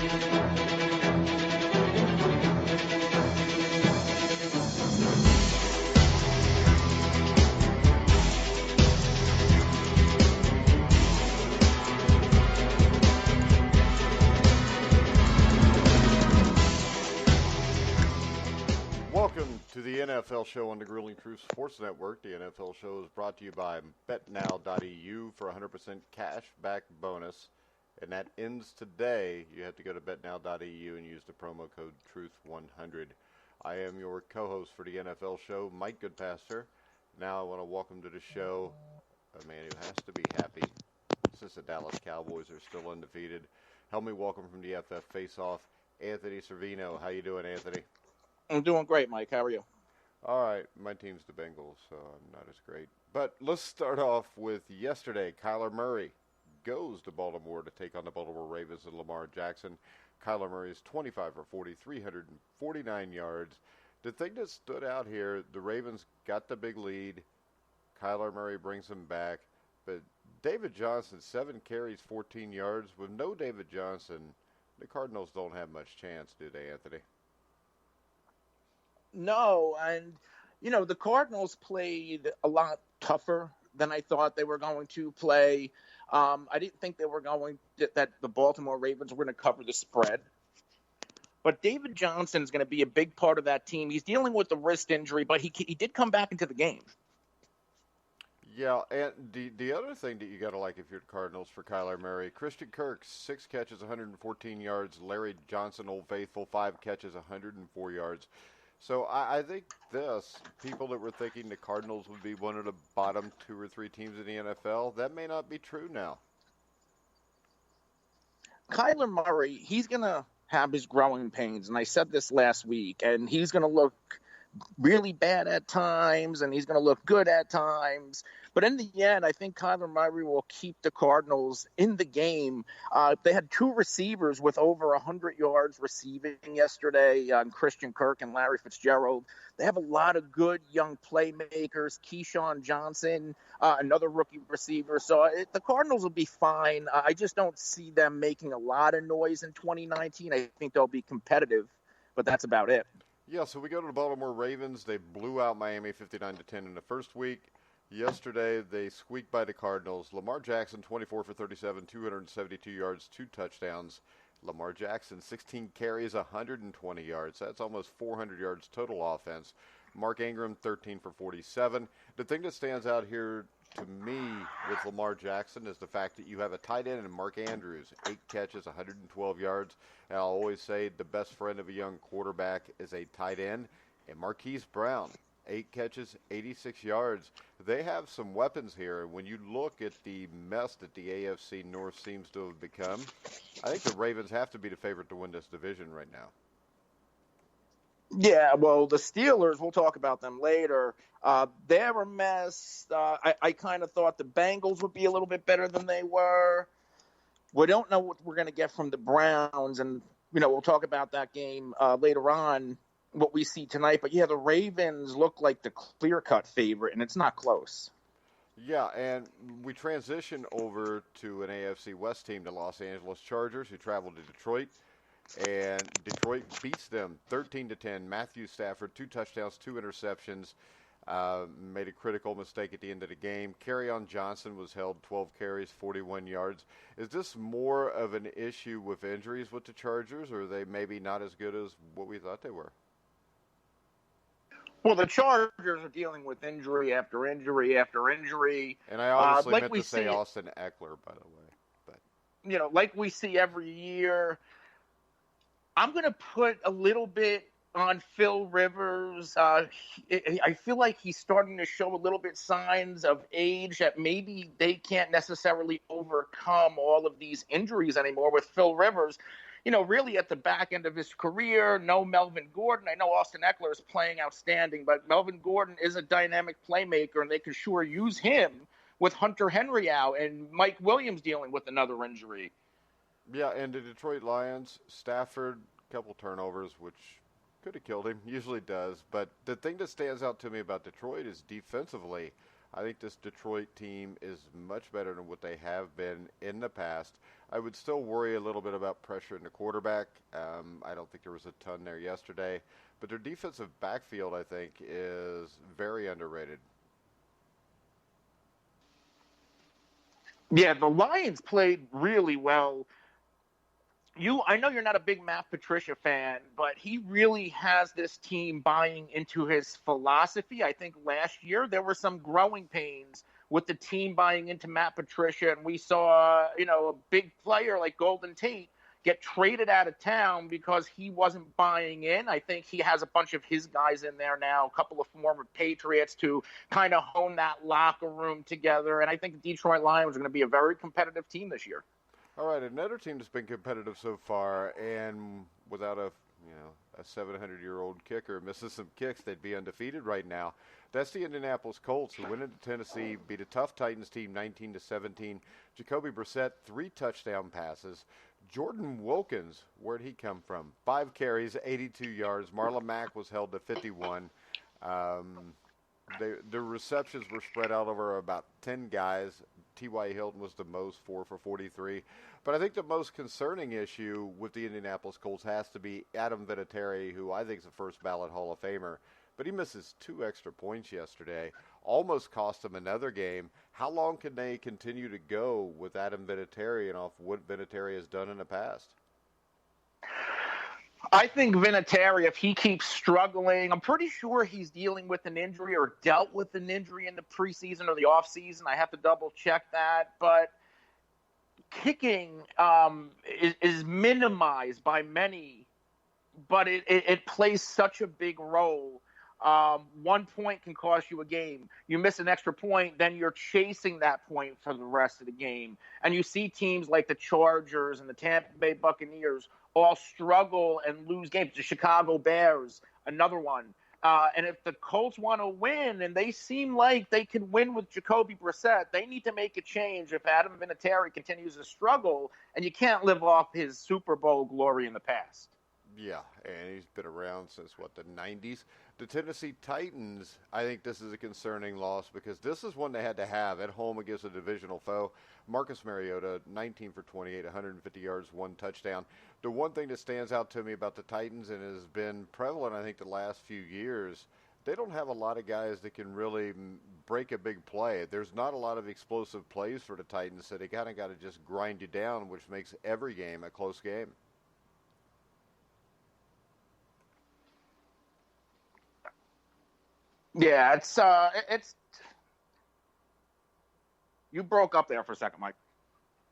Welcome to the NFL Show on the Grueling Truth Sports Network. The NFL Show is brought to you by BetNow.eu for a 100% cash back bonus. And that ends today. You have to go to BetNow.eu and use the promo code TRUTH100. I am your co-host for the NFL Show, Mike Goodpaster. Now I want to welcome to the show a man who has to be happy since the Dallas Cowboys are still undefeated. Help me welcome from the FF Face-Off, Anthony Cervino. How you doing, Anthony? I'm doing great, Mike. How are you? All right. My team's the Bengals, so I'm not as great. But let's start off with yesterday. Kyler Murray goes to Baltimore to take on the Baltimore Ravens and Lamar Jackson. Kyler Murray is 25 for 40, 349 yards. The thing that stood out here, the Ravens got the big lead. Kyler Murray brings them back. But David Johnson, 7 carries, 14 yards. With no David Johnson, the Cardinals don't have much chance, do they, Anthony? No, and, the Cardinals played a lot tougher than I thought they were going to play. I didn't think they were that the Baltimore Ravens were going to cover the spread. But David Johnson is going to be a big part of that team. He's dealing with a wrist injury, but he did come back into the game. Yeah, and the other thing that you got to like if you're the Cardinals for Kyler Murray, Christian Kirk, 6 catches, 114 yards. Larry Johnson, Old Faithful, 5 catches, 104 yards. So I think people that were thinking the Cardinals would be one of the bottom 2 or 3 teams in the NFL, that may not be true now. Kyler Murray, he's going to have his growing pains, and I said this last week, and he's going to look really bad at times, and he's going to look good at times. But in the end, I think Kyler Murray will keep the Cardinals in the game. They had 2 receivers with over 100 yards receiving yesterday, Christian Kirk and Larry Fitzgerald. They have a lot of good young playmakers, Keyshawn Johnson, another rookie receiver. So the Cardinals will be fine. I just don't see them making a lot of noise in 2019. I think they'll be competitive, but that's about it. Yeah, so we go to the Baltimore Ravens. They blew out Miami 59-10 in the first week. Yesterday, they squeaked by the Cardinals. Lamar Jackson, 24 for 37, 272 yards, 2 touchdowns. Lamar Jackson, 16 carries, 120 yards. That's almost 400 yards total offense. Mark Ingram, 13 for 47. The thing that stands out here to me with Lamar Jackson is the fact that you have a tight end in Mark Andrews, 8 catches, 112 yards. And I'll always say the best friend of a young quarterback is a tight end. And Marquise Brown, 8 catches, 86 yards. They have some weapons here. When you look at the mess that the AFC North seems to have become, I think the Ravens have to be the favorite to win this division right now. Yeah, well, the Steelers, we'll talk about them later. They're a mess. I kind of thought the Bengals would be a little bit better than they were. We don't know what we're going to get from the Browns, and, we'll talk about that game later on, what we see tonight. But, yeah, the Ravens look like the clear-cut favorite, and it's not close. Yeah, and we transition over to an AFC West team, the Los Angeles Chargers, who traveled to Detroit. And Detroit beats them 13-10. Matthew Stafford, 2 touchdowns, 2 interceptions. Made a critical mistake at the end of the game. Kerryon Johnson was held 12 carries, 41 yards. Is this more of an issue with injuries with the Chargers, or are they maybe not as good as what we thought they were? Well, the Chargers are dealing with injury after injury after injury. And I obviously meant to say Austin Eckler, by the way. But like we see every year, I'm going to put a little bit on Phil Rivers. I feel like he's starting to show a little bit signs of age that maybe they can't necessarily overcome all of these injuries anymore with Phil Rivers. Really at the back end of his career, no Melvin Gordon. I know Austin Eckler is playing outstanding, but Melvin Gordon is a dynamic playmaker, and they can sure use him with Hunter Henry out and Mike Williams dealing with another injury. Yeah, and the Detroit Lions, Stafford, a couple turnovers, which could have killed him, usually does. But the thing that stands out to me about Detroit is defensively. I think this Detroit team is much better than what they have been in the past. I would still worry a little bit about pressure in the quarterback. I don't think there was a ton there yesterday. But their defensive backfield, I think, is very underrated. Yeah, the Lions played really well. I know you're not a big Matt Patricia fan, but he really has this team buying into his philosophy. I think last year there were some growing pains with the team buying into Matt Patricia, and we saw, a big player like Golden Tate get traded out of town because he wasn't buying in. I think he has a bunch of his guys in there now, a couple of former Patriots to kind of hone that locker room together, and I think the Detroit Lions are going to be a very competitive team this year. All right, another team that's been competitive so far, and without a 700-year-old kicker missing some kicks, they'd be undefeated right now. That's the Indianapolis Colts, who went into Tennessee, beat a tough Titans team 19-17. Jacoby Brissett, 3 touchdown passes. Jordan Wilkins, where'd he come from? 5 carries, 82 yards. Marlon Mack was held to 51. The receptions were spread out over about 10 guys. T.Y. Hilton was the most, 4 for 43. But I think the most concerning issue with the Indianapolis Colts has to be Adam Vinatieri, who I think is a first-ballot Hall of Famer. But he misses 2 extra points yesterday. Almost cost him another game. How long can they continue to go with Adam Vinatieri and off what Vinatieri has done in the past? I think Vinatieri, if he keeps struggling, I'm pretty sure he's dealing with an injury or dealt with an injury in the preseason or the offseason. I have to double-check that. But kicking is minimized by many, but it plays such a big role. 1 point can cost you a game. You miss an extra point, then you're chasing that point for the rest of the game. And you see teams like the Chargers and the Tampa Bay Buccaneers all struggle and lose games. The Chicago Bears, another one. And if the Colts want to win, and they seem like they can win with Jacoby Brissett, they need to make a change if Adam Vinatieri continues to struggle, and you can't live off his Super Bowl glory in the past. Yeah, and he's been around since, the 90s? The Tennessee Titans, I think this is a concerning loss because this is one they had to have at home against a divisional foe. Marcus Mariota, 19 for 28, 150 yards, 1 touchdown. The one thing that stands out to me about the Titans and has been prevalent, I think, the last few years, they don't have a lot of guys that can really break a big play. There's not a lot of explosive plays for the Titans, so they kind of got to just grind you down, which makes every game a close game. Yeah, it's. You broke up there for a second, Mike.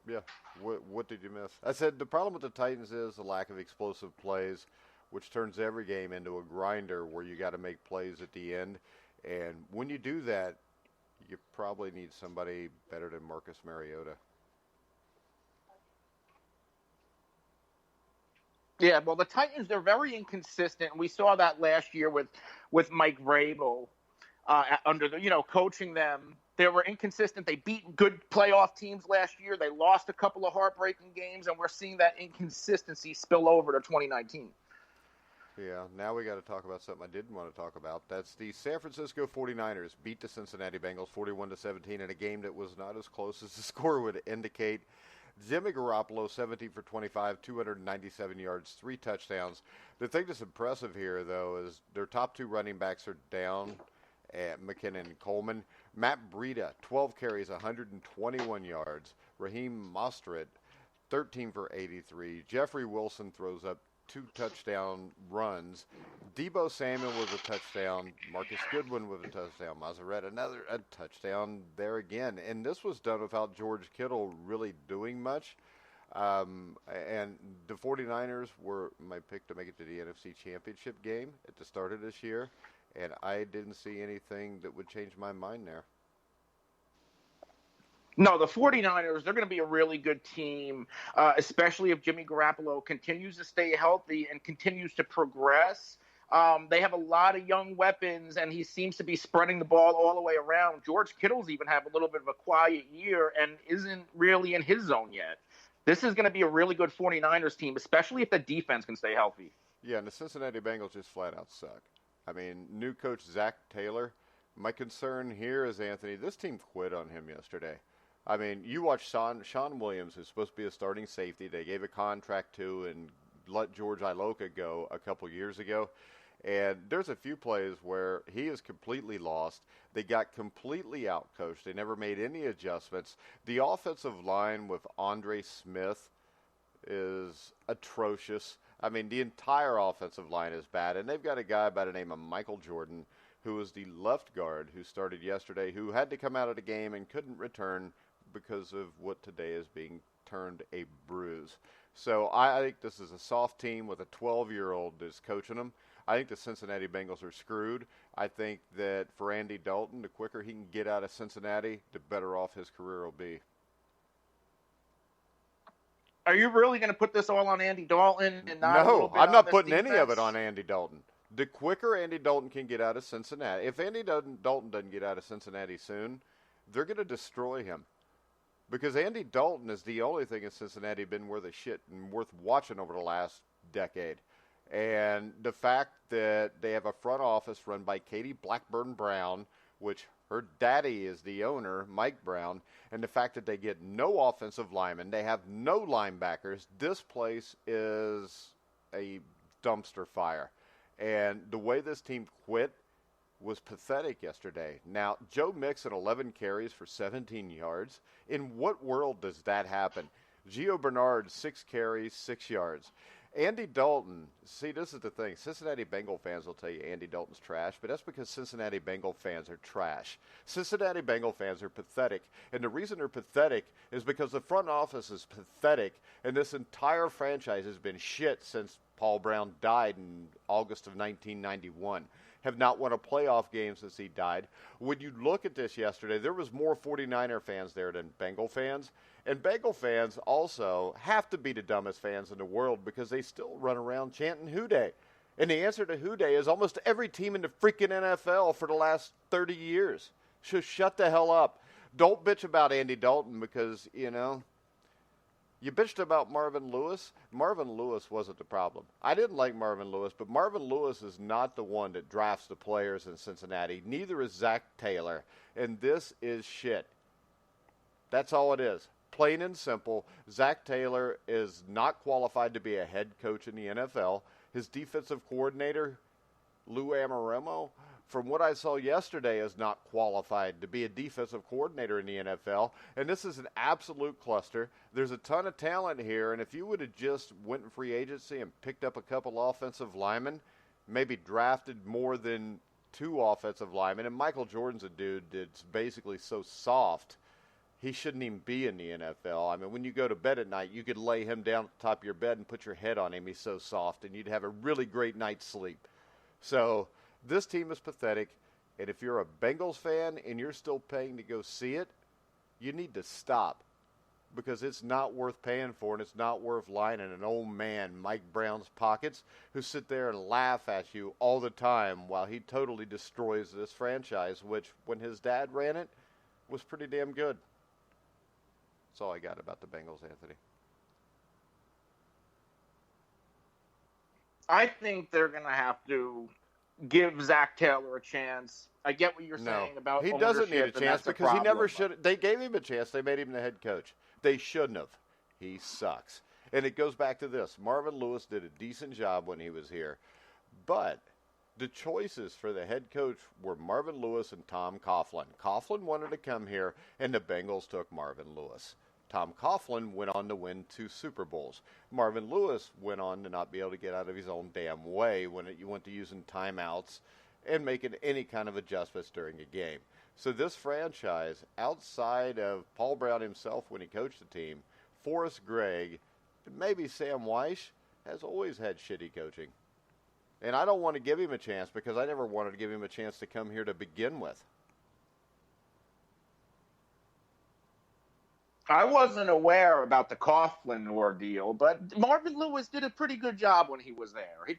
Yeah, what did you miss? I said the problem with the Titans is the lack of explosive plays, which turns every game into a grinder where you got to make plays at the end. And when you do that, you probably need somebody better than Marcus Mariota. Yeah, well, the Titans, they're very inconsistent. We saw that last year with Mike Vrabel under coaching them. They were inconsistent. They beat good playoff teams last year. They lost a couple of heartbreaking games, and we're seeing that inconsistency spill over to 2019. Yeah, now we got to talk about something I didn't want to talk about. That's the San Francisco 49ers beat the Cincinnati Bengals 41-17 in a game that was not as close as the score would indicate. Jimmy Garoppolo, 17 for 25, 297 yards, 3 touchdowns. The thing that's impressive here, though, is their top 2 running backs are down, McKinnon and Coleman. Matt Breida, 12 carries, 121 yards. Raheem Mostert, 13 for 83. Jeffrey Wilson throws up 2 touchdown runs. Deebo Samuel was a touchdown. Marcus Goodwin with a touchdown. Maserati a touchdown there again. And this was done without George Kittle really doing much. And the 49ers were my pick to make it to the NFC Championship game at the start of this year. And I didn't see anything that would change my mind there. No, the 49ers, they're going to be a really good team, especially if Jimmy Garoppolo continues to stay healthy and continues to progress. They have a lot of young weapons, and he seems to be spreading the ball all the way around. George Kittle's even have a little bit of a quiet year and isn't really in his zone yet. This is going to be a really good 49ers team, especially if the defense can stay healthy. Yeah, and the Cincinnati Bengals just flat out suck. I mean, new coach Zach Taylor. My concern here is, Anthony, this team quit on him yesterday. I mean, you watch Sean Williams, who's supposed to be a starting safety. They gave a contract to and let George Iloka go a couple years ago. And there's a few plays where he is completely lost. They got completely outcoached. They never made any adjustments. The offensive line with Andre Smith is atrocious. I mean, the entire offensive line is bad. And they've got a guy by the name of Michael Jordan, who was the left guard who started yesterday, who had to come out of the game and couldn't return because of what today is being termed a bruise. So I think this is a soft team with a 12-year-old that's coaching them. I think the Cincinnati Bengals are screwed. I think that for Andy Dalton, the quicker he can get out of Cincinnati, the better off his career will be. Are you really going to put this all on Andy Dalton and not a little bit I'm not on putting this any of it defense? on Andy Dalton. The quicker Andy Dalton can get out of Cincinnati, if Andy Dalton doesn't get out of Cincinnati soon, they're going to destroy him. Because Andy Dalton is the only thing in Cincinnati been worth a shit and worth watching over the last decade. And the fact that they have a front office run by Katie Blackburn Brown, which her daddy is the owner, Mike Brown, and the fact that they get no offensive linemen, they have no linebackers, this place is a dumpster fire. And the way this team quit was pathetic yesterday. Now, Joe Mixon, 11 carries for 17 yards. In what world does that happen? Gio Bernard, 6 carries, 6 yards. Andy Dalton, see, this is the thing. Cincinnati Bengal fans will tell you Andy Dalton's trash, but that's because Cincinnati Bengal fans are trash. Cincinnati Bengal fans are pathetic, and the reason they're pathetic is because the front office is pathetic, and this entire franchise has been shit since Paul Brown died in August of 1991. Have not won a playoff game since he died. When you look at this yesterday, there was more 49er fans there than Bengal fans. And Bengal fans also have to be the dumbest fans in the world because they still run around chanting Who Dey. And the answer to Who Dey is almost every team in the freaking NFL for the last 30 years. So shut the hell up. Don't bitch about Andy Dalton because, you bitched about Marvin Lewis. Marvin Lewis wasn't the problem. I didn't like Marvin Lewis, but Marvin Lewis is not the one that drafts the players in Cincinnati. Neither is Zach Taylor. And this is shit. That's all it is. Plain and simple, Zach Taylor is not qualified to be a head coach in the NFL. His defensive coordinator, Lou Anarumo, from what I saw yesterday, is not qualified to be a defensive coordinator in the NFL. And this is an absolute cluster. There's a ton of talent here, and if you would have just went in free agency and picked up a couple offensive linemen, maybe drafted more than 2 offensive linemen, and Michael Jordan's a dude that's basically so soft, he shouldn't even be in the NFL. I mean, when you go to bed at night, you could lay him down at the top of your bed and put your head on him. He's so soft, and you'd have a really great night's sleep. So this team is pathetic, and if you're a Bengals fan and you're still paying to go see it, you need to stop because it's not worth paying for, and it's not worth lining an old man, Mike Brown's pockets, who sit there and laugh at you all the time while he totally destroys this franchise, which, when his dad ran it, was pretty damn good. That's all I got about the Bengals, Anthony. I think they're going to have to give Zach Taylor a chance. I get what you're saying about he ownership. doesn't need a chance because he never should. should. They gave him a chance. They made him the head coach. They shouldn't have. He sucks. And it goes back to this. Marvin Lewis did a decent job when he was here. But the choices for the head coach were Marvin Lewis and Tom Coughlin. Coughlin wanted to come here, and the Bengals took Marvin Lewis. Tom Coughlin went on to win 2 Super Bowls. Marvin Lewis went on to not be able to get out of his own damn way when you went to using timeouts and making any kind of adjustments during a game. So this franchise, outside of Paul Brown himself when he coached the team, Forrest Gregg, and maybe Sam Weish, has always had shitty coaching. And I don't want to give him a chance because I never wanted to give him a chance to come here to begin with. I wasn't aware about the Coughlin ordeal, but Marvin Lewis did a pretty good job when he was there. He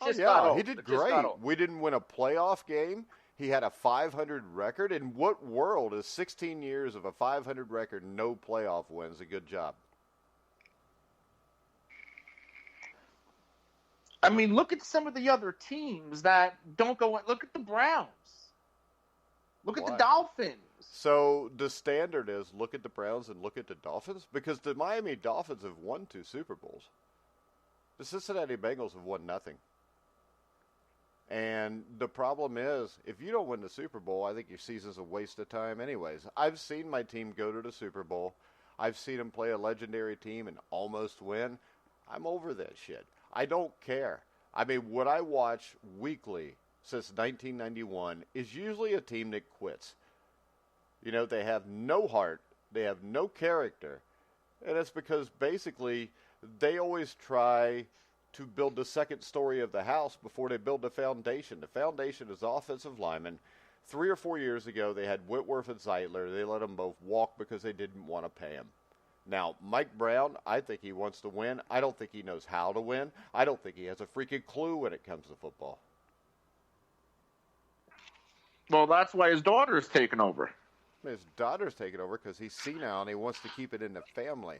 did great. We didn't win a playoff game. He had a 500 record. In what world is 16 years of a 500 record, no playoff wins, a good job? I mean, look at some of the other teams that don't go. Look at the Browns. Look at the Why? Dolphins. So the standard is look at the Browns and look at the Dolphins? Because the Miami Dolphins have won 2 Super Bowls. The Cincinnati Bengals have won nothing. And the problem is, if you don't win the Super Bowl, I think your season's a waste of time anyways. I've seen my team go to the Super Bowl. I've seen them play a legendary team and almost win. I'm over that shit. I don't care. I mean, what I watch weekly since 1991 is usually a team that quits. You know, they have no heart. They have no character. And it's because basically they always try to build the second story of the house before they build the foundation. The foundation is offensive linemen. 3 or 4 years ago, they had Whitworth and Zeitler. They let them both walk because they didn't want to pay them. Now, Mike Brown, I think he wants to win. I don't think he knows how to win. I don't think he has a freaking clue when it comes to football. Well, that's why his daughter's taken over. His daughter's taking over because he's senile and he wants to keep it in the family.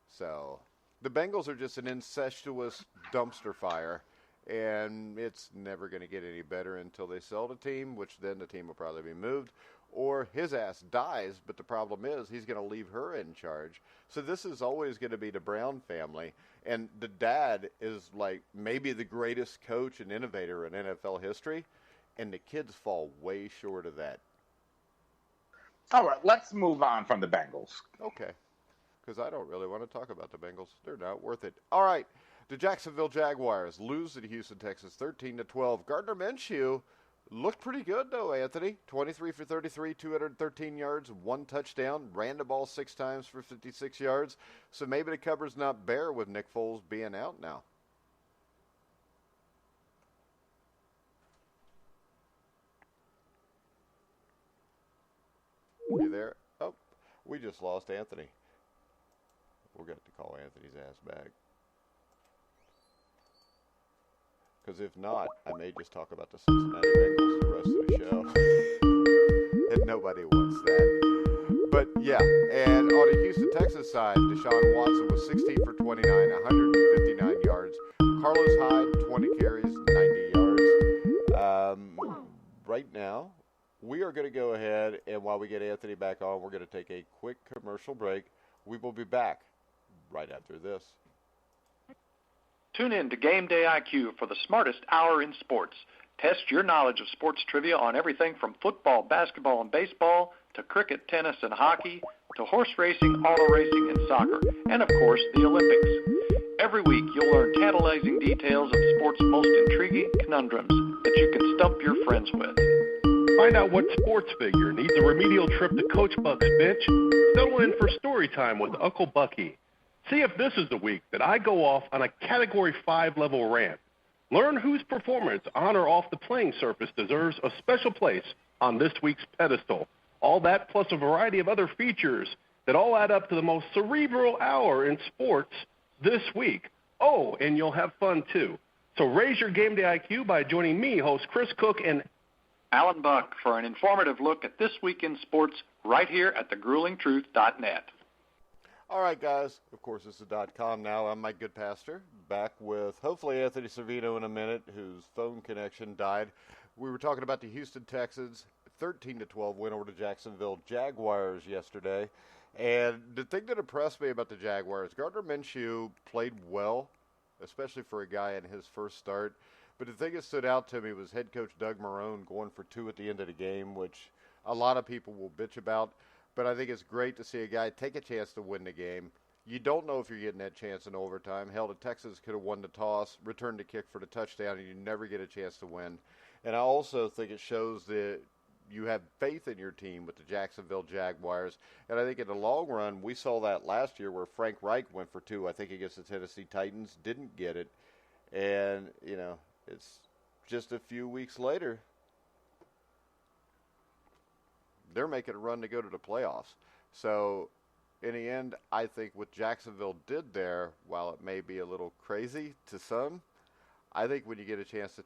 So the Bengals are just an incestuous dumpster fire, and it's never going to get any better until they sell the team, which then the team will probably be moved, or his ass dies, but the problem is he's going to leave her in charge. So this is always going to be the Brown family, and the dad is like maybe the greatest coach and innovator in NFL history, and the kids fall way short of that. All right, let's move on from the Bengals. Okay, because I don't really want to talk about the Bengals. They're not worth it. All right, the Jacksonville Jaguars lose to Houston, Texas, 13-12. Gardner Minshew looked pretty good, though, Anthony. 23 for 33, 213 yards, 1 touchdown. Ran the ball 6 times for 56 yards. So maybe the cover's not bare with Nick Foles being out now. You there? Oh, we just lost Anthony. We're going to call Anthony's ass back. Because if not, I may just talk about the Cincinnati Bengals the rest of the show. And nobody wants that. But yeah, and on the Houston, Texas side, Deshaun Watson was 16 for 29, 159 yards. Carlos Hyde, 20 carries, 90 yards. Right now, we are going to go ahead, and while we get Anthony back on, we're going to take a quick commercial break. We will be back right after this. Tune in to Game Day IQ for the smartest hour in sports. Test your knowledge of sports trivia on everything from football, basketball, and baseball to cricket, tennis, and hockey to horse racing, auto racing, and soccer, and, of course, the Olympics. Every week, you'll learn tantalizing details of sports' most intriguing conundrums that you can stump your friends with. Find out what sports figure needs a remedial trip to Coach Buck's bench. Settle in for story time with Uncle Bucky. See if this is the week that I go off on a Category 5 level rant. Learn whose performance on or off the playing surface deserves a special place on this week's pedestal. All that plus a variety of other features that all add up to the most cerebral hour in sports this week. Oh, and you'll have fun too. So raise your Game Day IQ by joining me, host Chris Cook, and Alan Buck for an informative look at this week in sports right here at thegruelingtruth.net. All right, guys. Of course, it's the .com now. I'm Mike Goodpaster, back with hopefully Anthony Cervino in a minute, whose phone connection died. We were talking about the Houston Texans 13-12 win over the Jacksonville Jaguars yesterday. And the thing that impressed me about the Jaguars, Gardner Minshew played well, especially for a guy in his first start. But the thing that stood out to me was head coach Doug Marrone going for 2 at the end of the game, which a lot of people will bitch about. But I think it's great to see a guy take a chance to win the game. You don't know if you're getting that chance in overtime. Hell, the Texans could have won the toss, returned the kick for the touchdown, and you never get a chance to win. And I also think it shows that you have faith in your team with the Jacksonville Jaguars. And I think in the long run, we saw that last year where Frank Reich went for 2, I think, against the Tennessee Titans, didn't get it. And, you know, it's just a few weeks later, they're making a run to go to the playoffs. So, in the end, I think what Jacksonville did there, while it may be a little crazy to some, I think when you get a chance to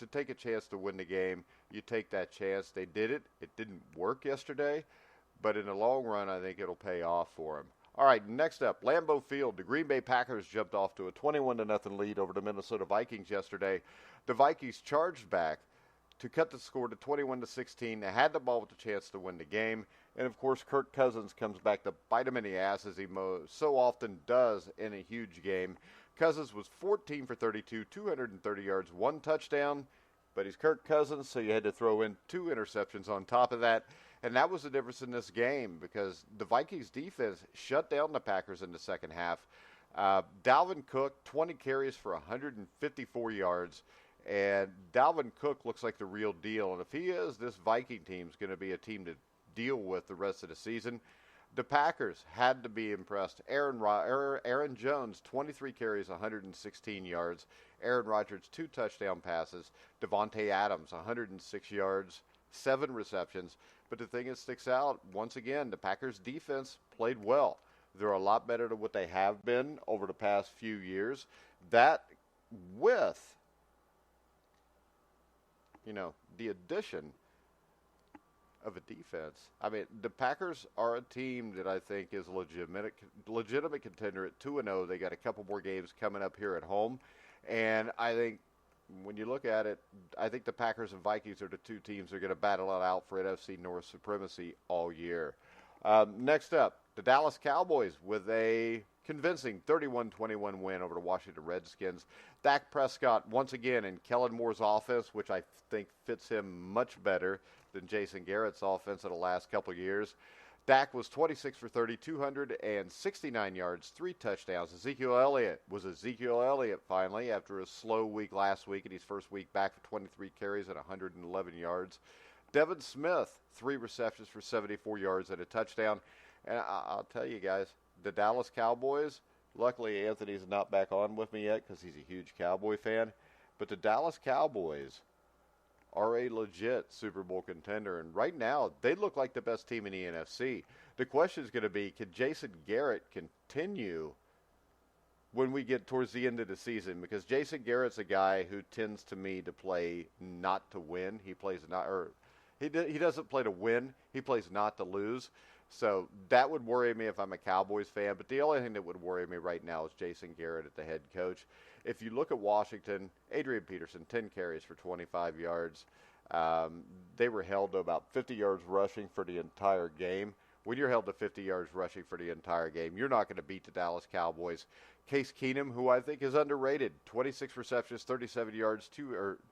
take a chance to win the game, you take that chance. They did it. It didn't work yesterday, but in the long run, I think it'll pay off for them. All right, next up, Lambeau Field. The Green Bay Packers jumped off to a 21-0 lead over the Minnesota Vikings yesterday. The Vikings charged back to cut the score to 21-16. They had the ball with the chance to win the game. And, of course, Kirk Cousins comes back to bite him in the ass, as he so often does in a huge game. Cousins was 14 for 32, 230 yards, 1 touchdown. But he's Kirk Cousins, so you had to throw in 2 interceptions on top of that. And that was the difference in this game, because the Vikings defense shut down the Packers in the second half. Dalvin Cook, 20 carries for 154 yards. And Dalvin Cook looks like the real deal. And if he is, this Viking team is going to be a team to deal with the rest of the season. The Packers had to be impressed. Aaron Jones, 23 carries, 116 yards. Aaron Rodgers, 2 touchdown passes. Devontae Adams, 106 yards, 7 receptions. But the thing that sticks out, once again, the Packers' defense played well. They're a lot better than what they have been over the past few years. That with, the addition of a defense. I mean, the Packers are a team that I think is a legitimate contender at 2-0. They got a couple more games coming up here at home. And I think when you look at it, I think the Packers and Vikings are the 2 teams that are going to battle it out for NFC North supremacy all year. Next up, the Dallas Cowboys with a convincing 31-21 win over the Washington Redskins. Dak Prescott once again in Kellen Moore's offense, which I think fits him much better than Jason Garrett's offense of the last couple of years. Dak was 26 for 30, 269 yards, 3 touchdowns. Ezekiel Elliott finally, after a slow week last week and his first week back, for 23 carries and 111 yards. Devin Smith, 3 receptions for 74 yards and a touchdown. And I'll tell you guys, the Dallas Cowboys, luckily Anthony's not back on with me yet because he's a huge Cowboy fan, but the Dallas Cowboys are a legit Super Bowl contender, and right now they look like the best team in the NFC. The question is going to be, can Jason Garrett continue when we get towards the end of the season? Because Jason Garrett's a guy who tends to me to play not to win. He doesn't play to win. He plays not to lose. So that would worry me if I'm a Cowboys fan. But the only thing that would worry me right now is Jason Garrett at the head coach. If you look at Washington, Adrian Peterson, 10 carries for 25 yards. They were held to about 50 yards rushing for the entire game. When you're held to 50 yards rushing for the entire game, you're not going to beat the Dallas Cowboys. Case Keenum, who I think is underrated, 26 receptions, 37 yards,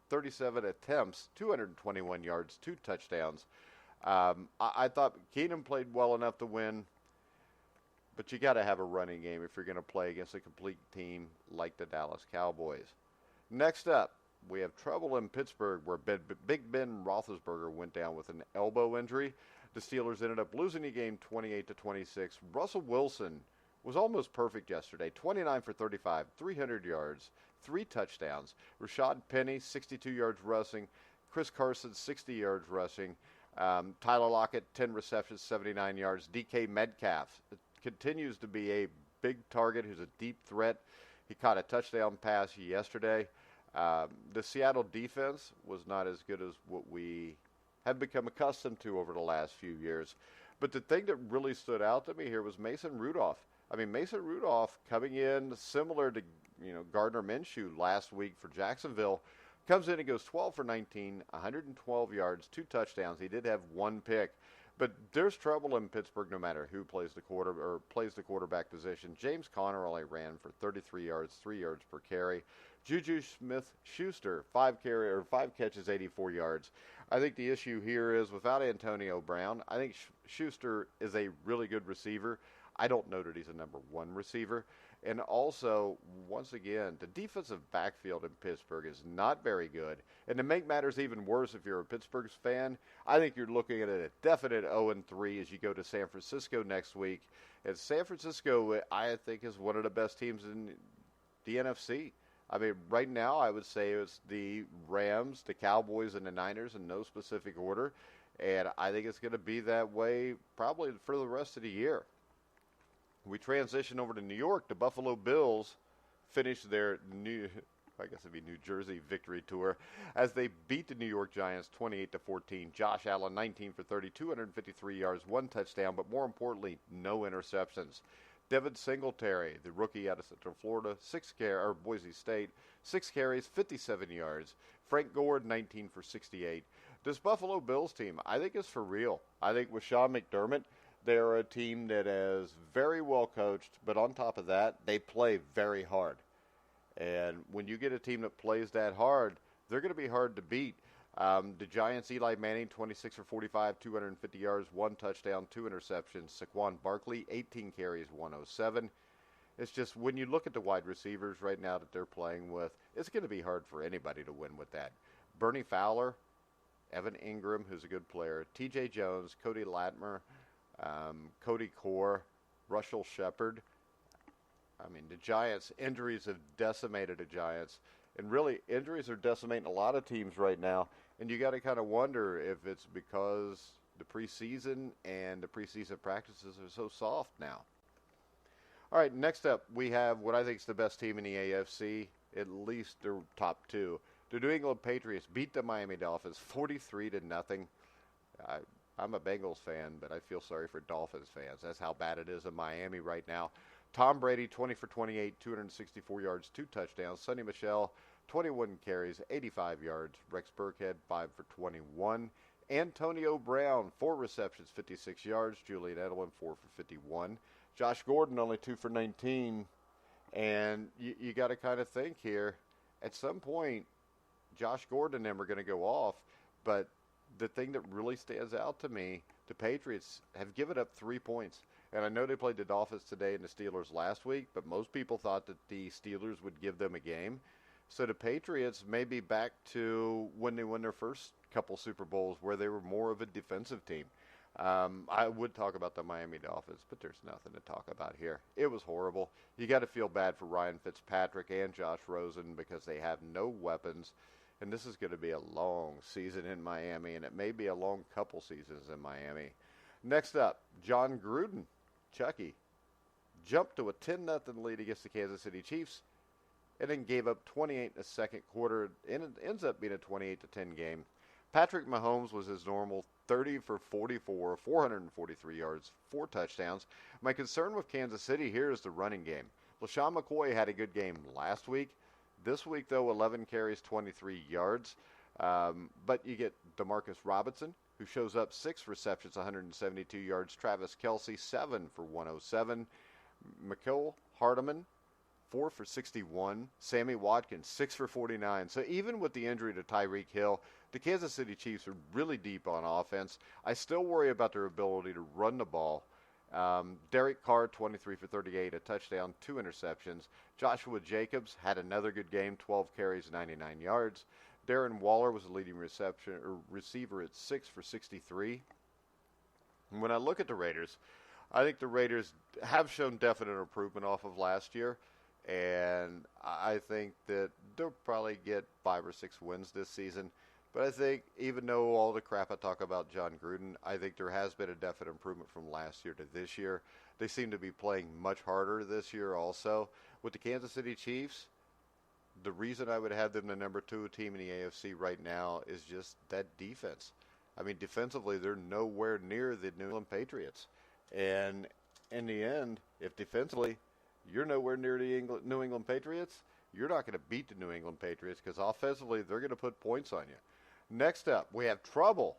37 attempts, 221 yards, 2 touchdowns. I thought Keenum played well enough to win, but you got to have a running game if you're going to play against a complete team like the Dallas Cowboys. Next up, we have trouble in Pittsburgh, where Big Ben Roethlisberger went down with an elbow injury. The Steelers ended up losing the game 28-26. Russell Wilson was almost perfect yesterday, 29 for 35, 300 yards, 3 touchdowns. Rashad Penny, 62 yards rushing. Chris Carson, 60 yards rushing. Tyler Lockett, 10 receptions, 79 yards. DK Metcalf continues to be a big target who's a deep threat. He caught a touchdown pass yesterday. The Seattle defense was not as good as what we have become accustomed to over the last few years. But the thing that really stood out to me here was Mason Rudolph. I mean, Mason Rudolph coming in similar to Gardner Minshew last week for Jacksonville. Comes in and goes 12 for 19, 112 yards, 2 touchdowns. He did have 1 pick. But there's trouble in Pittsburgh no matter who plays the quarterback position. James Conner only ran for 33 yards, 3 yards per carry. Juju Smith-Schuster, 5 catches, 84 yards. I think the issue here is without Antonio Brown, I think Schuster is a really good receiver. I don't know that he's a number 1 receiver. And also, once again, the defensive backfield in Pittsburgh is not very good. And to make matters even worse, if you're a Pittsburgh fan, I think you're looking at a definite 0-3 as you go to San Francisco next week. And San Francisco, I think, is one of the best teams in the NFC. I mean, right now, I would say it's the Rams, the Cowboys, and the Niners in no specific order. And I think it's going to be that way probably for the rest of the year. We transition over to New York. The Buffalo Bills finished their New Jersey victory tour as they beat the New York Giants 28-14. Josh Allen, 19 for 30, 253 yards, 1 touchdown, but more importantly, no interceptions. Devin Singletary, the rookie out of Central Florida, Boise State, 6 carries, 57 yards. Frank Gore, 19 for 68. This Buffalo Bills team, I think, is for real. I think with Sean McDermott, they're a team that is very well coached, but on top of that, they play very hard. And when you get a team that plays that hard, they're going to be hard to beat. The Giants, Eli Manning, 26 for 45, 250 yards, 1 touchdown, 2 interceptions. Saquon Barkley, 18 carries, 107. It's just when you look at the wide receivers right now that they're playing with, it's going to be hard for anybody to win with that. Bernie Fowler, Evan Ingram, who's a good player, T.J. Jones, Cody Latimer, Cody Core, Russell Shepard. I mean, the Giants, injuries have decimated the Giants. And really, injuries are decimating a lot of teams right now. And you got to kind of wonder if it's because the preseason and the preseason practices are so soft now. All right, next up, we have what I think is the best team in the AFC, at least their top 2. The New England Patriots beat the Miami Dolphins 43-0. I'm a Bengals fan, but I feel sorry for Dolphins fans. That's how bad it is in Miami right now. Tom Brady, 20 for 28, 264 yards, 2 touchdowns. Sonny Michel, 21 carries, 85 yards. Rex Burkhead, 5 for 21. Antonio Brown, 4 receptions, 56 yards. Julian Edelman, 4 for 51. Josh Gordon, only 2 for 19. And you got to kind of think here, at some point, Josh Gordon and them are going to go off. But the thing that really stands out to me, the Patriots have given up 3 points. And I know they played the Dolphins today and the Steelers last week, but most people thought that the Steelers would give them a game. So the Patriots may be back to when they won their first couple Super Bowls where they were more of a defensive team. I would talk about the Miami Dolphins, but there's nothing to talk about here. It was horrible. You got to feel bad for Ryan Fitzpatrick and Josh Rosen because they have no weapons. And this is going to be a long season in Miami, and it may be a long couple seasons in Miami. Next up, John Gruden. Chucky jumped to a 10-0 lead against the Kansas City Chiefs and then gave up 28 in the second quarter, and it ends up being a 28-10 game. Patrick Mahomes was his normal 30 for 44, 443 yards, 4 touchdowns. My concern with Kansas City here is the running game. LaShawn McCoy had a good game last week. This week, though, 11 carries, 23 yards. But you get Demarcus Robinson, who shows up 6 receptions, 172 yards. Travis Kelce, 7 for 107. Mecole Hardman, 4 for 61. Sammy Watkins, 6 for 49. So even with the injury to Tyreek Hill, the Kansas City Chiefs are really deep on offense. I still worry about their ability to run the ball. Derek Carr, 23 for 38, a touchdown, 2 interceptions. Joshua Jacobs had another good game, 12 carries, 99 yards. Darren Waller was the leading receiver at 6 for 63. And when I look at the Raiders, I think the Raiders have shown definite improvement off of last year. And I think that they'll probably get 5 or 6 wins this season. But I think even though all the crap I talk about John Gruden, I think there has been a definite improvement from last year to this year. They seem to be playing much harder this year also. With the Kansas City Chiefs, the reason I would have them the number 2 team in the AFC right now is just that defense. I mean, defensively, they're nowhere near the New England Patriots. And in the end, if defensively you're nowhere near the New England Patriots, you're not going to beat the New England Patriots because offensively they're going to put points on you. Next up, we have trouble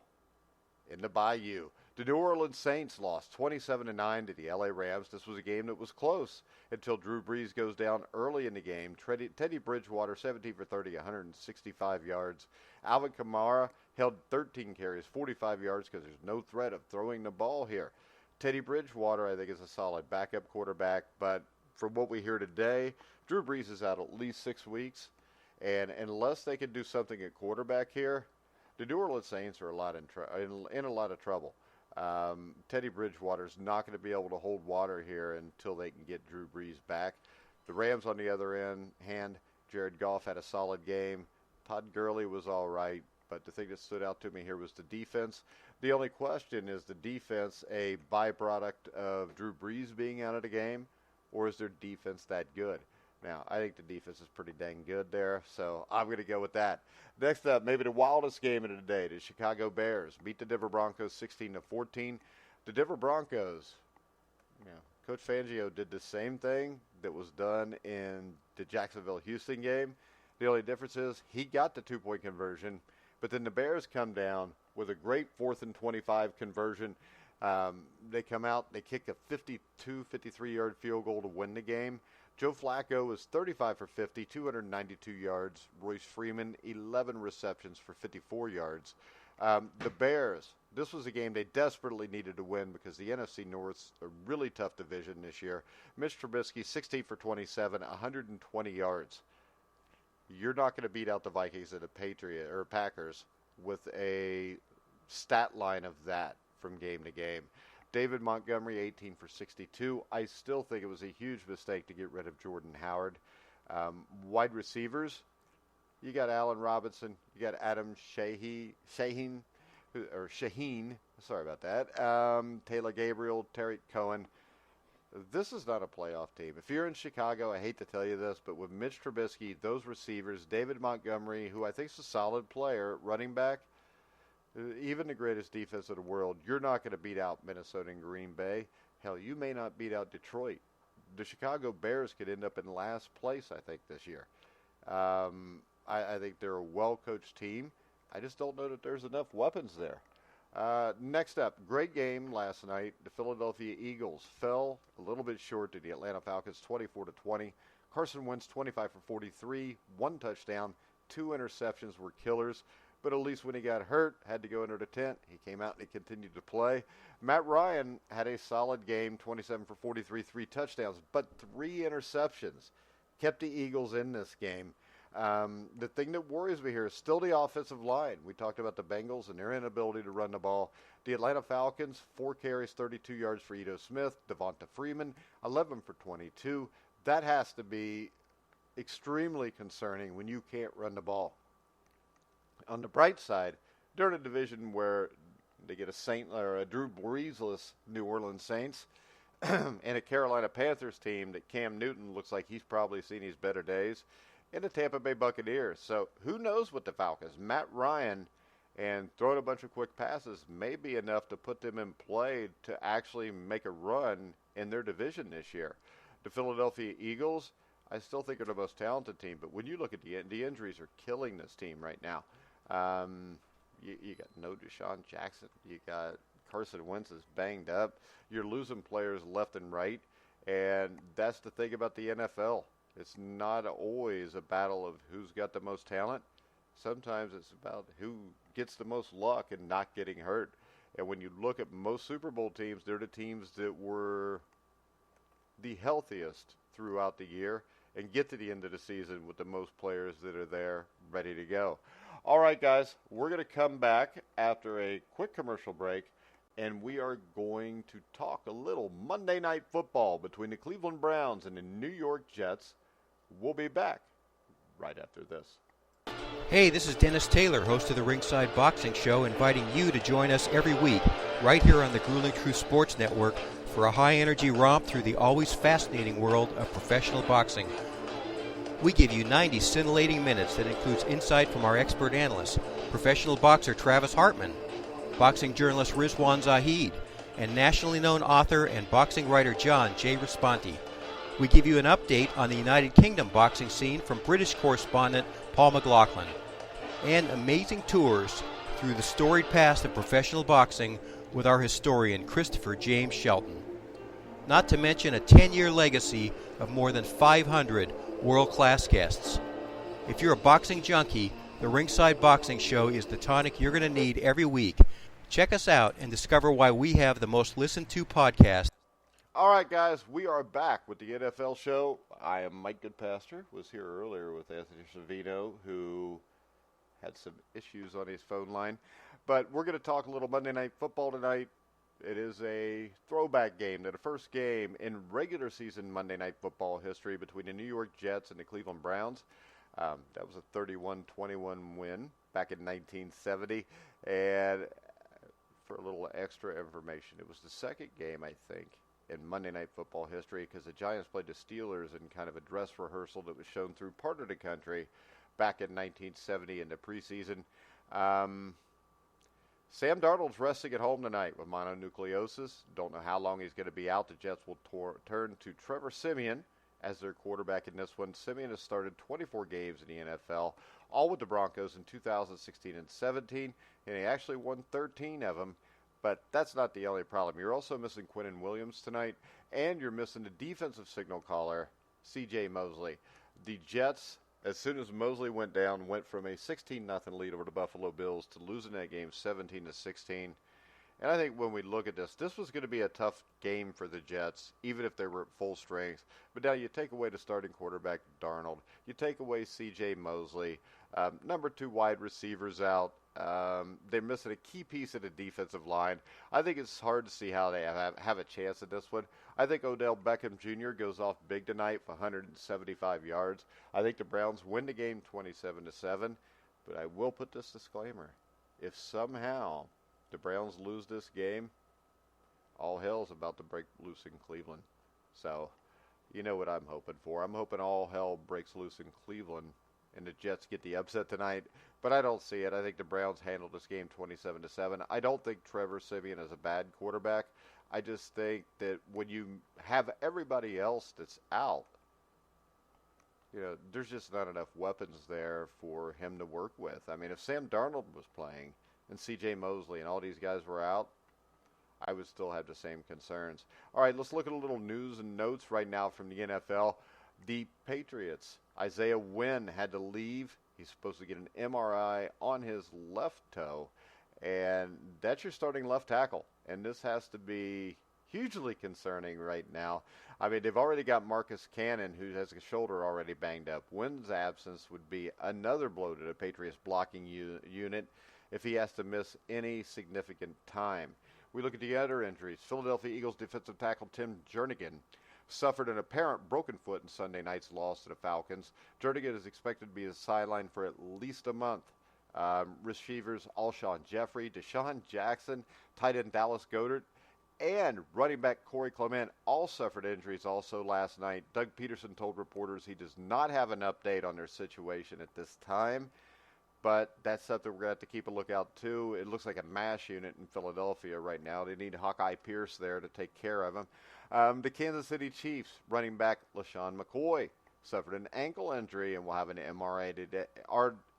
in the Bayou. The New Orleans Saints lost 27-9 to the LA Rams. This was a game that was close until Drew Brees goes down early in the game. Teddy Bridgewater, 17 for 30, 165 yards. Alvin Kamara held 13 carries, 45 yards because there's no threat of throwing the ball here. Teddy Bridgewater, I think, is a solid backup quarterback, but from what we hear today, Drew Brees is out at least 6 weeks. And unless they can do something at quarterback here, the New Orleans Saints are in a lot of trouble. Teddy Bridgewater's not going to be able to hold water here until they can get Drew Brees back. The Rams, on the other hand, Jared Goff had a solid game. Todd Gurley was all right, but the thing that stood out to me here was the defense. The only question is the defense a byproduct of Drew Brees being out of the game, or is their defense that good? Now, I think the defense is pretty dang good there, so I'm going to go with that. Next up, maybe the wildest game of the day, the Chicago Bears beat the Denver Broncos 16-14. The Denver Broncos, Coach Fangio did the same thing that was done in the Jacksonville-Houston game. The only difference is he got the two-point conversion, but then the Bears come down with a great 4th and 25 conversion. They come out, they kick a 53-yard field goal to win the game. Joe Flacco was 35 for 50, 292 yards. Royce Freeman, 11 receptions for 54 yards. The Bears, this was a game they desperately needed to win because the NFC North's a really tough division this year. Mitch Trubisky, 16 for 27, 120 yards. You're not going to beat out the Vikings and the Packers with a stat line of that from game to game. David Montgomery, 18 for 62. I still think it was a huge mistake to get rid of Jordan Howard. Wide receivers, you got Allen Robinson, you got Adam Shaheen, sorry about that, Taylor Gabriel, Tariq Cohen. This is not a playoff team. If you're in Chicago, I hate to tell you this, but with Mitch Trubisky, those receivers, David Montgomery, who I think is a solid player, running back, even the greatest defense in the world, you're not going to beat out Minnesota and Green Bay. Hell, you may not beat out Detroit. The Chicago Bears could end up in last place, I think, this year. I think they're a well-coached team. I just don't know that there's enough weapons there. Next up, great game last night. The Philadelphia Eagles fell a little bit short to the Atlanta Falcons, 24-20. Carson Wentz, 25 for 43, 1 touchdown, 2 interceptions were killers. But at least when he got hurt, had to go under the tent, he came out and he continued to play. Matt Ryan had a solid game, 27 for 43, 3 touchdowns, but 3 interceptions. Kept the Eagles in this game. The thing that worries me here is still the offensive line. We talked about the Bengals and their inability to run the ball. The Atlanta Falcons, 4 carries, 32 yards for Ito Smith. Devonta Freeman, 11 for 22. That has to be extremely concerning when you can't run the ball. On the bright side, during a division where they get a Drew Brees-less New Orleans Saints and a Carolina Panthers team that Cam Newton looks like he's probably seen his better days, and the Tampa Bay Buccaneers. So who knows what the Falcons, Matt Ryan, and throwing a bunch of quick passes may be enough to put them in play to actually make a run in their division this year. The Philadelphia Eagles, I still think are the most talented team, but when you look at the injuries are killing this team right now. You got no Deshaun Jackson. You got Carson Wentz is banged up. You're losing players left and right, and that's the thing about the NFL. It's not always a battle of who's got the most talent. Sometimes it's about who gets the most luck and not getting hurt. And when you look at most Super Bowl teams, they're the teams that were the healthiest throughout the year and get to the end of the season with the most players that are there ready to go. All right, guys, we're going to come back after a quick commercial break, and we are going to talk a little Monday Night Football between the Cleveland Browns and the New York Jets. We'll be back right after this. Hey, this is Dennis Taylor, host of the Ringside Boxing Show, inviting you to join us every week right here on the Grueling Truth Sports Network for a high-energy romp through the always fascinating world of professional boxing. We give you 90 scintillating minutes that includes insight from our expert analysts, professional boxer Travis Hartman, boxing journalist Rizwan Zahid, and nationally known author and boxing writer John J. Responti. We give you an update on the United Kingdom boxing scene from British correspondent Paul McLaughlin, and amazing tours through the storied past of professional boxing with our historian Christopher James Shelton. Not to mention a 10-year legacy of more than 500 world-class guests. If you're a boxing junkie, the Ringside Boxing Show is the tonic you're going to need every week. Check us out and discover why we have the most listened to podcast. All right, guys, we are back with the NFL Show. I am Mike Goodpaster, was here earlier with Anthony Cervino, who had some issues on his phone line. But we're going to talk a little Monday Night Football tonight. It is a throwback game, the first game in regular season Monday Night Football history between the New York Jets and the Cleveland Browns. That was a 31-21 win back in 1970. And for a little extra information, it was the second game, I think, in Monday Night Football history because the Giants played the Steelers in kind of a dress rehearsal that was shown through part of the country back in 1970 in the preseason. Sam Darnold's resting at home tonight with mononucleosis. Don't know how long he's going to be out. The Jets will turn to Trevor Siemian as their quarterback in this one. Siemian has started 24 games in the NFL, all with the Broncos in 2016 and 17, and he actually won 13 of them. But that's not the only problem. You're also missing Quinnen Williams tonight, and you're missing the defensive signal caller, C.J. Mosley. The Jets, as soon as Mosley went down, went from a 16-0 lead over the Buffalo Bills to losing that game 17-16. And I think when we look at this was going to be a tough game for the Jets, even if they were at full strength. But now you take away the starting quarterback, Darnold. You take away C.J. Mosley. Number 2 wide receivers out. They're missing a key piece of the defensive line. I think it's hard to see how they have a chance at this one. I think Odell Beckham Jr. goes off big tonight for 175 yards. I think the Browns win the game 27-7. But I will put this disclaimer. If somehow the Browns lose this game, all hell's about to break loose in Cleveland. So, you know what I'm hoping for. I'm hoping all hell breaks loose in Cleveland and the Jets get the upset tonight. But I don't see it. I think the Browns handle this game 27-7. I don't think Trevor Siemian is a bad quarterback. I just think that when you have everybody else that's out, there's just not enough weapons there for him to work with. I mean, if Sam Darnold was playing and C.J. Mosley and all these guys were out, I would still have the same concerns. All right, let's look at a little news and notes right now from the NFL. The Patriots, Isaiah Wynn had to leave. He's supposed to get an MRI on his left toe, and that's your starting left tackle. And this has to be hugely concerning right now. I mean, they've already got Marcus Cannon, who has his shoulder already banged up. Wynn's absence would be another blow to the Patriots blocking unit if he has to miss any significant time. We look at the other injuries. Philadelphia Eagles defensive tackle Tim Jernigan suffered an apparent broken foot in Sunday night's loss to the Falcons. Jernigan is expected to be on the sideline for at least a month. Receivers Alshon Jeffrey, Deshaun Jackson, tight end Dallas Goedert, and running back Corey Clement all suffered injuries also last night. Doug Peterson told reporters he does not have an update on their situation at this time, but that's something we're going to have to keep a lookout too. It looks like a MASH unit in Philadelphia right now. They need Hawkeye Pierce there to take care of him. The Kansas City Chiefs running back LaShawn McCoy suffered an ankle injury and will have an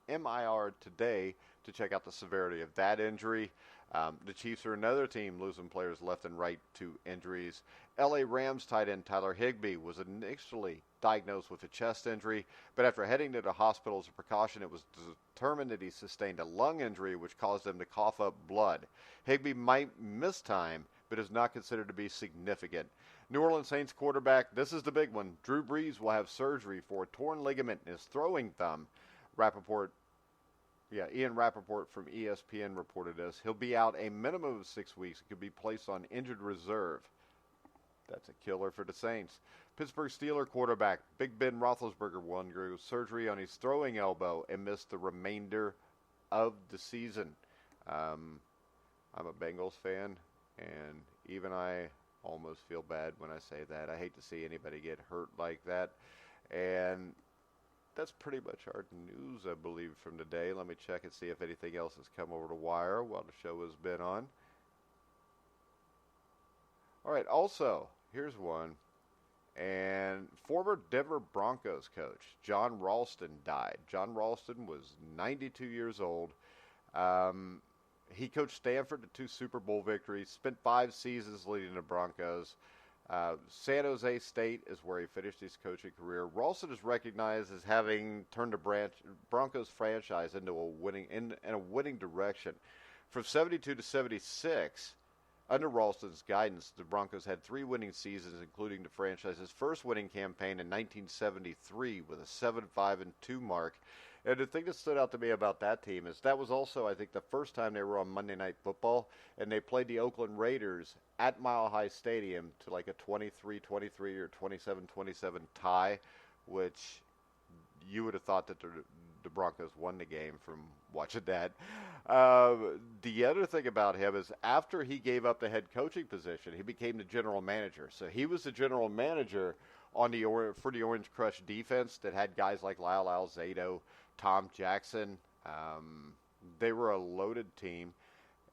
MIR today to check out the severity of that injury. The Chiefs are another team losing players left and right to injuries. L.A. Rams tight end Tyler Higbee was initially diagnosed with a chest injury, but after heading to the hospital as a precaution, it was determined that he sustained a lung injury which caused him to cough up blood. Higbee might miss time, but is not considered to be significant. New Orleans Saints quarterback, this is the big one. Drew Brees will have surgery for a torn ligament in his throwing thumb. Ian Rappaport from ESPN reported this. He'll be out a minimum of 6 weeks. He could be placed on injured reserve. That's a killer for the Saints. Pittsburgh Steelers quarterback Big Ben Roethlisberger undergo surgery on his throwing elbow and missed the remainder of the season. I'm a Bengals fan, and even I almost feel bad when I say that. I hate to see anybody get hurt like that. And that's pretty much our news, I believe, from today. Let me check and see if anything else has come over the wire while the show has been on. All right, also, here's one. And former Denver Broncos coach John Ralston died. John Ralston was 92 years old. He coached Stanford to 2 Super Bowl victories, spent 5 seasons leading the Broncos. San Jose State is where he finished his coaching career. Ralston is recognized as having turned the Broncos franchise into a winning direction. From 72 to 76, under Ralston's guidance, the Broncos had 3 winning seasons, including the franchise's first winning campaign in 1973 with a 7-5-2 mark. And the thing that stood out to me about that team is that was also, I think, the first time they were on Monday Night Football, and they played the Oakland Raiders at Mile High Stadium to like a 23-23 or 27-27 tie, which you would have thought that the Broncos won the game from watching that. The other thing about him is after he gave up the head coaching position, he became the general manager. So he was the general manager for the Orange Crush defense that had guys like Lyle Alzado, Tom Jackson. They were a loaded team.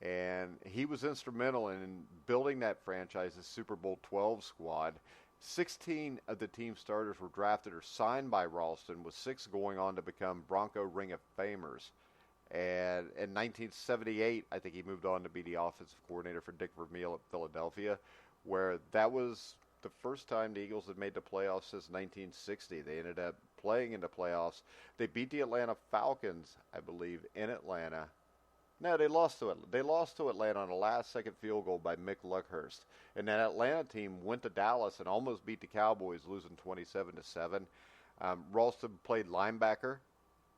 And he was instrumental in building that franchise's Super Bowl 12 squad. 16 of the team starters were drafted or signed by Ralston, with 6 going on to become Bronco Ring of Famers. And in 1978, I think he moved on to be the offensive coordinator for Dick Vermeil at Philadelphia, where that was the first time the Eagles had made the playoffs since 1960. They ended up playing in the playoffs. They beat the Atlanta Falcons, I believe, in Atlanta. No, they lost to it. They lost to Atlanta on a last-second field goal by Mick Luckhurst, and that Atlanta team went to Dallas and almost beat the Cowboys, losing 27-7. Ralston played linebacker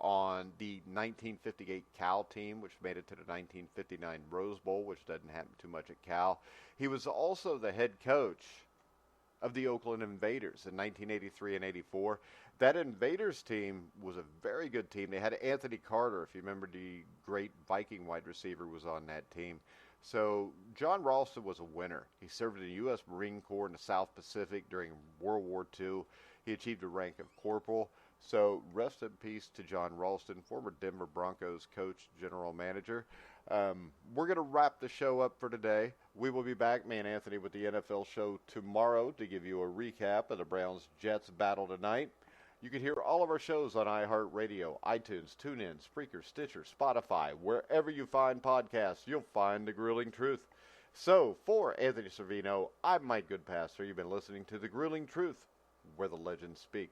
on the 1958 Cal team, which made it to the 1959 Rose Bowl, which doesn't happen too much at Cal. He was also the head coach of the Oakland Invaders in 1983 and 84. That Invaders team was a very good team. They had Anthony Carter, if you remember, the great Viking wide receiver, was on that team. So John Ralston was a winner. He served in the U.S. Marine Corps in the South Pacific during World War II. He achieved the rank of corporal. So rest in peace to John Ralston, former Denver Broncos coach, general manager. We're going to wrap the show up for today. We will be back, me and Anthony, with the NFL show tomorrow to give you a recap of the Browns-Jets battle tonight. You can hear all of our shows on iHeartRadio, iTunes, TuneIn, Spreaker, Stitcher, Spotify. Wherever you find podcasts, you'll find The Grueling Truth. So, for Anthony Cervino, I'm Mike Goodpaster. You've been listening to The Grueling Truth, where the legends speak.